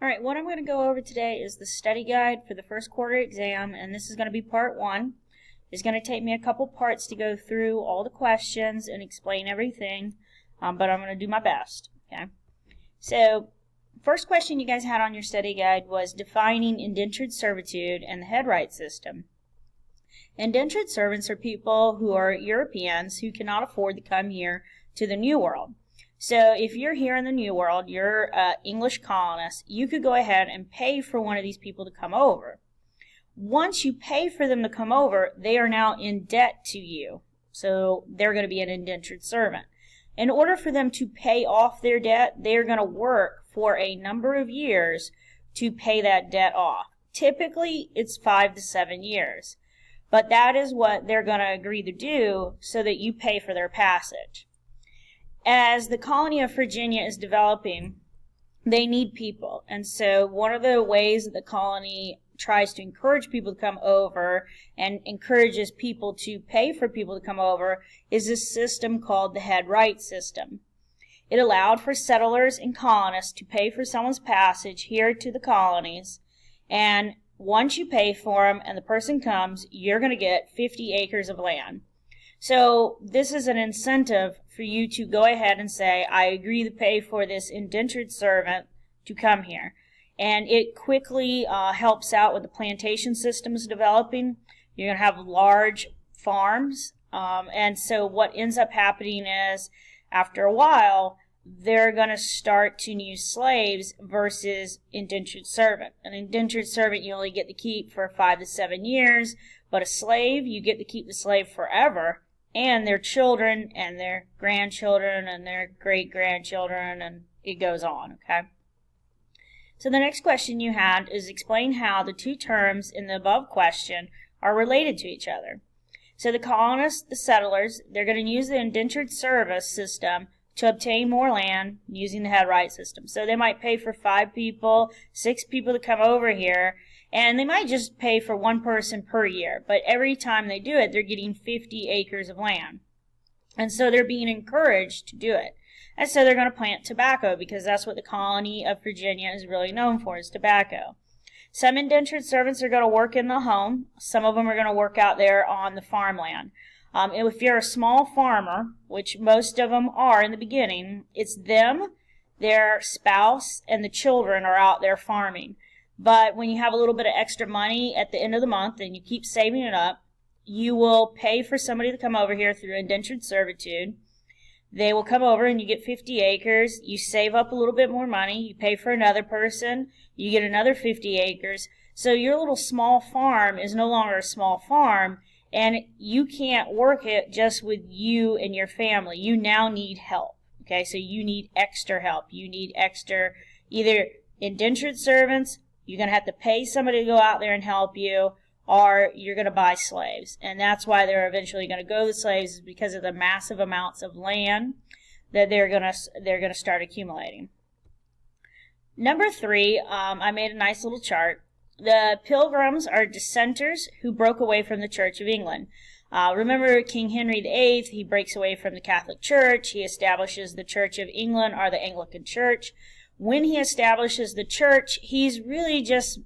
Alright, what I'm going to go over today is the study guide for the first quarter exam, and this is going to be part 1. It's going to take me a couple parts to go through all the questions and explain everything, but I'm going to do my best. Okay. So, first question you guys had on your study guide was defining indentured servitude and the headright system. Indentured servants are people who are Europeans who cannot afford to come here to the New World. So if you're here in the New World, you're an English colonist, you could go ahead and pay for one of these people to come over. Once you pay for them to come over, they are now in debt to you. So they're going to be an indentured servant. In order for them to pay off their debt, they're going to work for a number of years to pay that debt off. Typically, it's 5 to 7 years. But that is what they're going to agree to do so that you pay for their passage. As the colony of Virginia is developing, they need people. And so one of the ways that the colony tries to encourage people to come over and encourages people to pay for people to come over is this system called the headright system. It allowed for settlers and colonists to pay for someone's passage here to the colonies, and once you pay for them and the person comes, you're going to get 50 acres of land. So this is an incentive for you to go ahead and say, I agree to pay for this indentured servant to come here. And it quickly helps out with the plantation systems developing. You're going to have large farms. And so what ends up happening is, after a while, they're going to start to use slaves versus indentured servant. An indentured servant you only get to keep for 5 to 7 years, but a slave, you get to keep the slave forever, and their children and their grandchildren and their great-grandchildren, and it goes on, okay? So the next question you had is explain how the two terms in the above question are related to each other. So the colonists, the settlers, they're going to use the indentured service system to obtain more land using the headright system. So they might pay for 5 people, 6 people to come over here, and they might just pay for 1 person per year. But every time they do it, they're getting 50 acres of land. And so they're being encouraged to do it. And so they're going to plant tobacco because that's what the colony of Virginia is really known for, is tobacco. Some indentured servants are going to work in the home. Some of them are going to work out there on the farmland. If you're a small farmer, which most of them are in the beginning, it's them, their spouse, and the children are out there farming. But when you have a little bit of extra money at the end of the month and you keep saving it up, you will pay for somebody to come over here through indentured servitude. They will come over and you get 50 acres. You save up a little bit more money. You pay for another person. You get another 50 acres. So your little small farm is no longer a small farm, and you can't work it just with you and your family. You now need help. Okay, so you need extra help. You need extra, either indentured servants, you're going to have to pay somebody to go out there and help you, or you're going to buy slaves. And that's why they're eventually going to go to slaves, is because of the massive amounts of land that they're going to start accumulating. Number 3, I made a nice little chart. The Pilgrims are dissenters who broke away from the Church of England. Remember King Henry VIII, he breaks away from the Catholic Church. He establishes the Church of England, or the Anglican Church. When he establishes the church, he's really just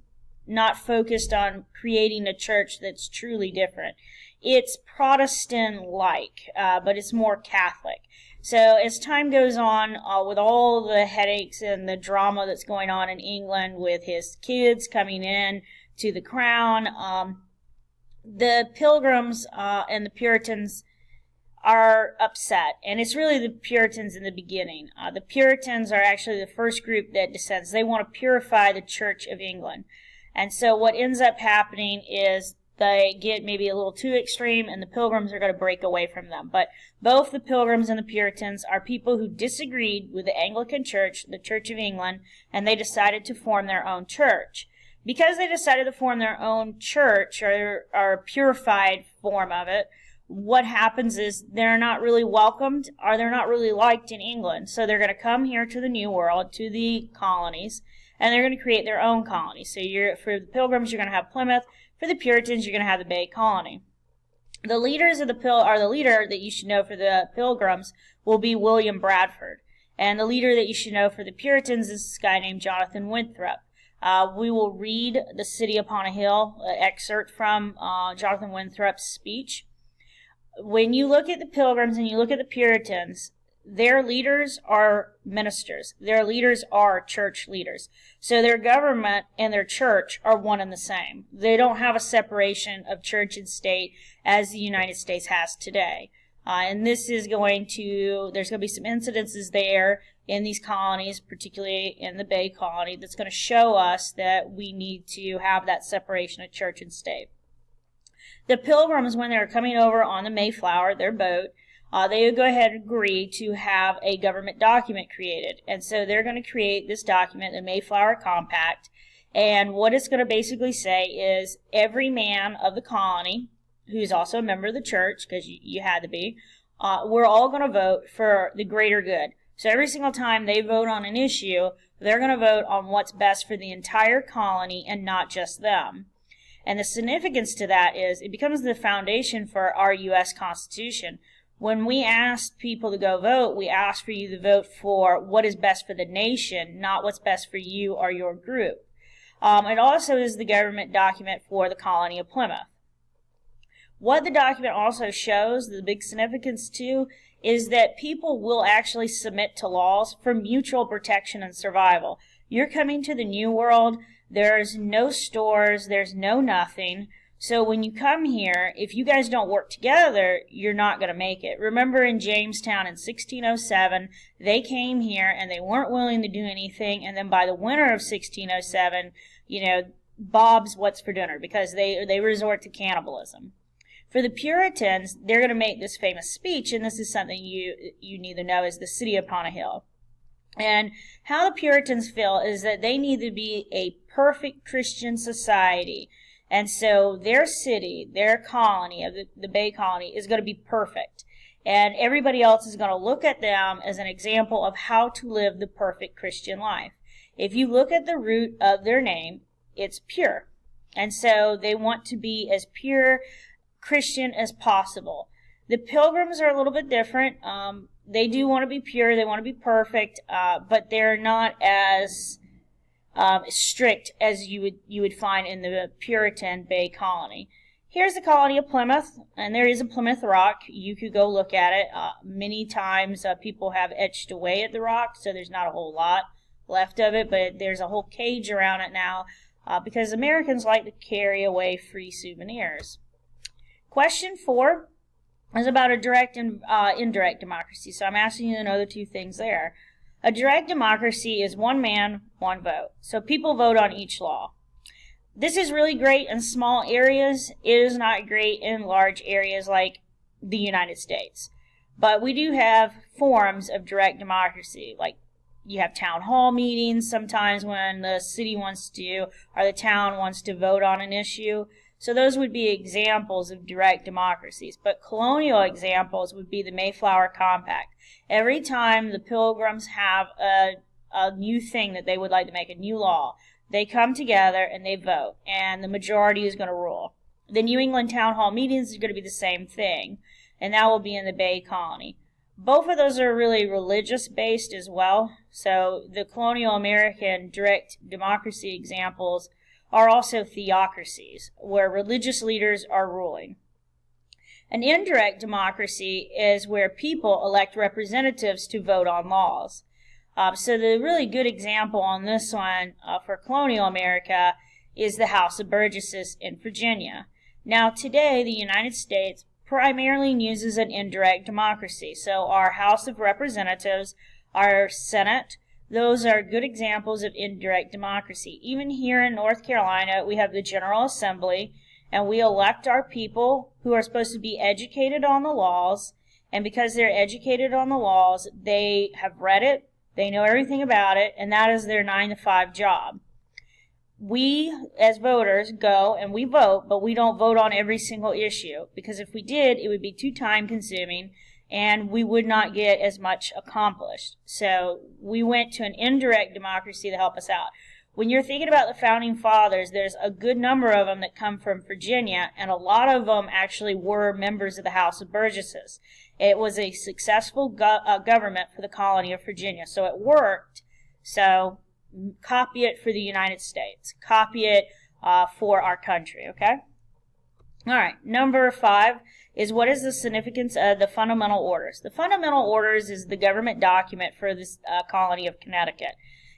not focused on creating a church that's truly different. It's Protestant-like, but it's more Catholic. So as time goes on, with all the headaches and the drama that's going on in England with his kids coming in to the crown, the Pilgrims and the Puritans are upset, and it's really the Puritans in the beginning. The Puritans are actually the first group that dissents. They want to purify the Church of England. And so what ends up happening is they get maybe a little too extreme, and the Pilgrims are going to break away from them. But both the Pilgrims and the Puritans are people who disagreed with the Anglican Church, the Church of England, and they decided to form their own church. Because they decided to form their own church, or a purified form of it, what happens is they're not really welcomed, or they're not really liked in England. So they're going to come here to the New World, to the colonies, and they're going to create their own colony. So for the Pilgrims, you're going to have Plymouth. For the Puritans, you're going to have the Bay Colony. The leader that you should know for the Pilgrims will be William Bradford. And the leader that you should know for the Puritans is this guy named Jonathan Winthrop. We will read The City Upon a Hill, an excerpt from Jonathan Winthrop's speech. When you look at the Pilgrims and you look at the Puritans, their leaders are ministers. Their leaders are church leaders. So their government and their church are one and the same. They don't have a separation of church and state as the United States has today. And this is there's going to be some incidences there in these colonies, particularly in the Bay Colony, that's going to show us that we need to have that separation of church and state. The Pilgrims, when they're coming over on the Mayflower, their boat, they would go ahead and agree to have a government document created. And so they're going to create this document, the Mayflower Compact. And what it's going to basically say is every man of the colony, who's also a member of the church, because you had to be, we're all going to vote for the greater good. So every single time they vote on an issue, they're going to vote on what's best for the entire colony and not just them. And the significance to that is it becomes the foundation for our U.S. Constitution. When we ask people to go vote, we ask for you to vote for what is best for the nation, not what's best for you or your group. It also is the government document for the colony of Plymouth. What the document also shows, the big significance too, is that people will actually submit to laws for mutual protection and survival. You're coming to the New World, there's no stores, there's no nothing. So when you come here, if you guys don't work together, you're not going to make it. Remember in Jamestown in 1607, they came here and they weren't willing to do anything. And then by the winter of 1607, Bob's what's for dinner, because they resort to cannibalism. For the Puritans, they're going to make this famous speech, and this is something you need to know, is the City Upon a Hill. And how the Puritans feel is that they need to be a perfect Christian society. And so their city, their colony, of the Bay Colony, is going to be perfect. And everybody else is going to look at them as an example of how to live the perfect Christian life. If you look at the root of their name, it's pure. And so they want to be as pure Christian as possible. The Pilgrims are a little bit different. They do want to be pure, they want to be perfect, but they're not as strict as you would find in the Puritan Bay Colony. Here's the colony of Plymouth, and there is a Plymouth Rock. You could go look at it. Many times people have etched away at the rock, so there's not a whole lot left of it, but there's a whole cage around it now because Americans like to carry away free souvenirs. Question 4 is about a direct and indirect democracy. So I'm asking you to know the two things there. A direct democracy is one man, one vote. So people vote on each law. This is really great in small areas. It is not great in large areas like the United States. But we do have forms of direct democracy. Like you have town hall meetings sometimes when the city wants to, or the town wants to vote on an issue. So those would be examples of direct democracies. But colonial examples would be the Mayflower Compact. Every time the Pilgrims have a new thing that they would like to make, a new law, they come together and they vote, and the majority is going to rule. The New England Town Hall meetings is going to be the same thing, and that will be in the Bay Colony. Both of those are really religious-based as well. So the colonial American direct democracy examples are also theocracies, where religious leaders are ruling. An indirect democracy is where people elect representatives to vote on laws. So the really good example on this one for colonial America is the House of Burgesses in Virginia. Now today, the United States primarily uses an indirect democracy. So our House of Representatives, our Senate, those are good examples of indirect democracy. Even here in North Carolina, we have the General Assembly, and we elect our people who are supposed to be educated on the laws, and because they're educated on the laws, they have read it, they know everything about it, and that is their 9-to-5 job. We, as voters, go and we vote, but we don't vote on every single issue, because if we did, it would be too time-consuming, and we would not get as much accomplished. So we went to an indirect democracy to help us out. When you're thinking about the Founding Fathers, there's a good number of them that come from Virginia, and a lot of them actually were members of the House of Burgesses. It was a successful government for the colony of Virginia, so it worked. So copy it for the United States. Copy it for our country, okay? All right, number 5 is what is the significance of the Fundamental Orders? The Fundamental Orders is the government document for this colony of Connecticut.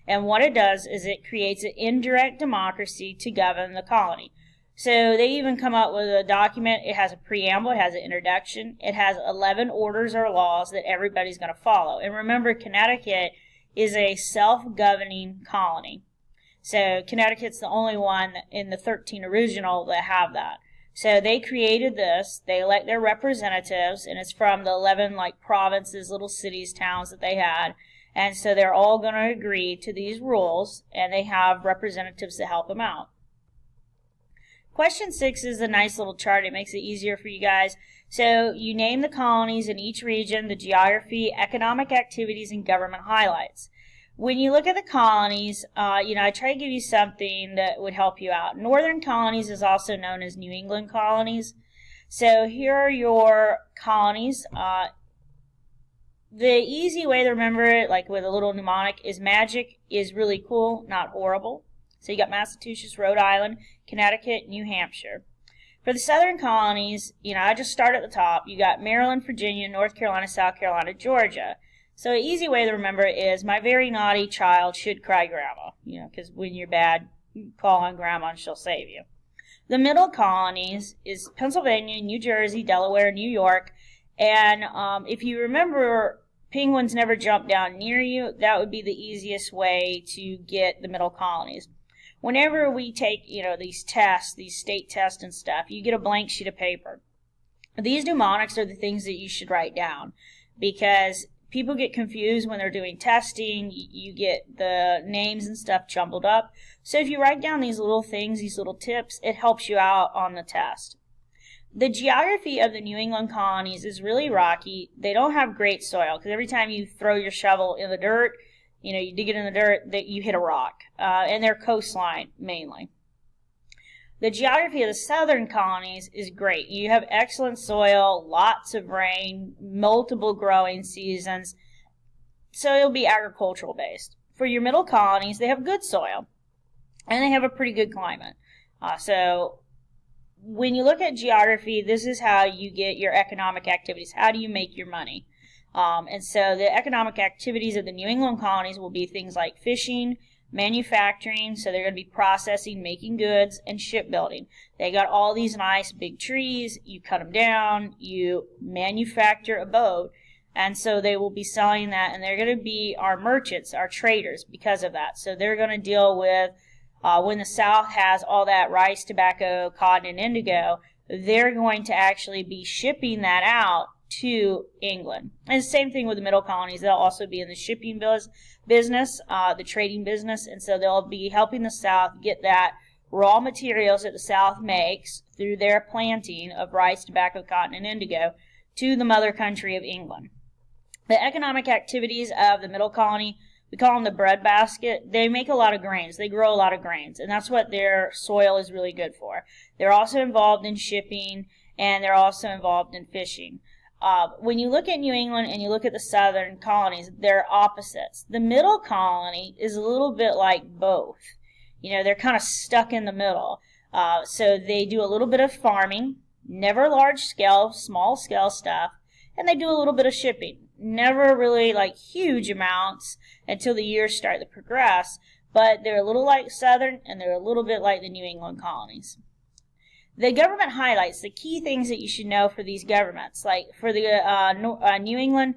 And what it does is it creates an indirect democracy to govern the colony. So they even come up with a document. It has a preamble, it has an introduction, it has 11 orders or laws that everybody's going to follow. And remember, Connecticut is a self-governing colony. So Connecticut's the only one in the 13 original that have that. So they created this, they elect their representatives, and it's from the 11 like provinces, little cities, towns that they had. And so they're all going to agree to these rules, and they have representatives to help them out. Question 6 is a nice little chart. It makes it easier for you guys. So you name the colonies in each region, the geography, economic activities, and government highlights. When you look at the colonies, I try to give you something that would help you out. Northern colonies is also known as New England colonies. So here are your colonies. The easy way to remember it, like with a little mnemonic, is magic is really cool, not horrible. So you got Massachusetts, Rhode Island, Connecticut, New Hampshire. For the southern colonies, I just start at the top. You got Maryland, Virginia, North Carolina, South Carolina, Georgia. So an easy way to remember it is my very naughty child should cry grandma. Because when you're bad, you call on grandma and she'll save you. The middle colonies is Pennsylvania, New Jersey, Delaware, New York. And if you remember, penguins never jump down near you. That would be the easiest way to get the middle colonies. Whenever we take, these tests, these state tests and stuff, you get a blank sheet of paper. These mnemonics are the things that you should write down because people get confused when they're doing testing. You get the names and stuff jumbled up. So if you write down these little things, these little tips, it helps you out on the test. The geography of the New England colonies is really rocky. They don't have great soil because every time you throw your shovel in the dirt, you dig it in the dirt, that you hit a rock. And they're coastline mainly. The geography of the southern colonies is great. You have excellent soil, lots of rain, multiple growing seasons. So it'll be agricultural based. For your middle colonies, they have good soil. And they have a pretty good climate. So when you look at geography, this is how you get your economic activities. How do you make your money? And so the economic activities of the New England colonies will be things like fishing, manufacturing, so they're going to be processing, making goods, and shipbuilding. They got all these nice big trees. You cut them down, you manufacture a boat, and so they will be selling that, and they're going to be our merchants, our traders, because of that. So they're going to deal with when the South has all that rice, tobacco, cotton, and indigo, they're going to actually be shipping that out to England. And the same thing with the middle colonies. They'll also be in the shipping business, the trading business, and so they'll be helping the South get that raw materials that the South makes through their planting of rice, tobacco, cotton, and indigo to the mother country of England. The economic activities of the middle colony, we call them the breadbasket. They make a lot of grains. They grow a lot of grains, and that's what their soil is really good for. They're also involved in shipping, and they're also involved in fishing. When you look at New England and you look at the southern colonies, they're opposites. The middle colony is a little bit like both. They're kind of stuck in the middle. So they do a little bit of farming, never large scale, small scale stuff, and they do a little bit of shipping. Never really like huge amounts until the years start to progress, but they're a little like southern and they're a little bit like the New England colonies. The government highlights, the key things that you should know for these governments, like for the New England,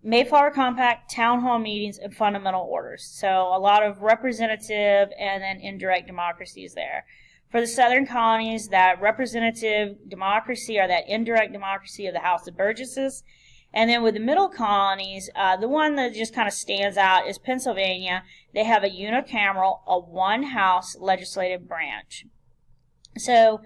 Mayflower Compact, town hall meetings, and fundamental orders. So a lot of representative and then indirect democracy is there. For the southern colonies, that representative democracy or that indirect democracy of the House of Burgesses. And then with the middle colonies, the one that just kind of stands out is Pennsylvania. They have a unicameral, a one-house legislative branch. So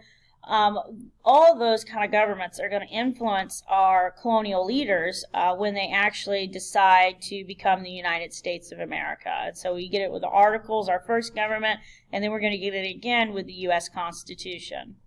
all of those kind of governments are going to influence our colonial leaders when they actually decide to become the United States of America. And so we get it with the Articles, our first government, and then we're going to get it again with the U.S. Constitution.